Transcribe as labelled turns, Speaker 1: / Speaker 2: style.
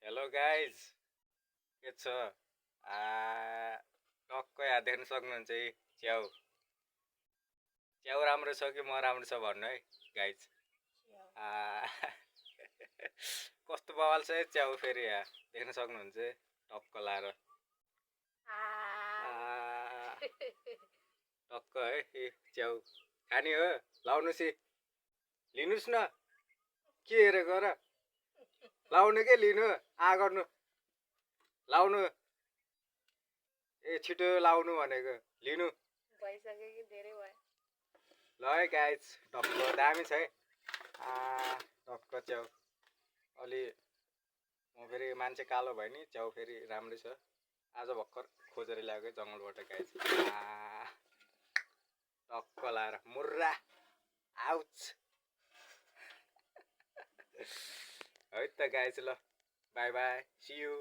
Speaker 1: hello guys के छ टक्कै यहाँ देख्न सक्नुहुन्छ है च्याउ च्याउ राम्रो छ कि म राम्रो छ भन्नु है गाइज कस्तो बवाल छ है च्याउ फेरि यहाँ देख्न सक्नुहुन्छ टक्क लाएर टक्क है ए च्याउ खाने हो लाउनुहोस् लिनुहोस् न के हेरेको र लाउनु के लिनु गर्नु लाउनु ए छिटो लाउनु भनेको लिनु
Speaker 2: भइसक्यो कि धेरै भयो
Speaker 1: ल है गाइज टक्क दामी छ है टक्क च्याउ अलि म फेरि मान्छे कालो भयो नि च्याउ फेरि राम्रै छ आज भर्खर खोजेर ल्याएको जङ्गलबाट गाइज टक्क लाएर मुर्रा आउच है त गाइज ल बाई बाई सी यू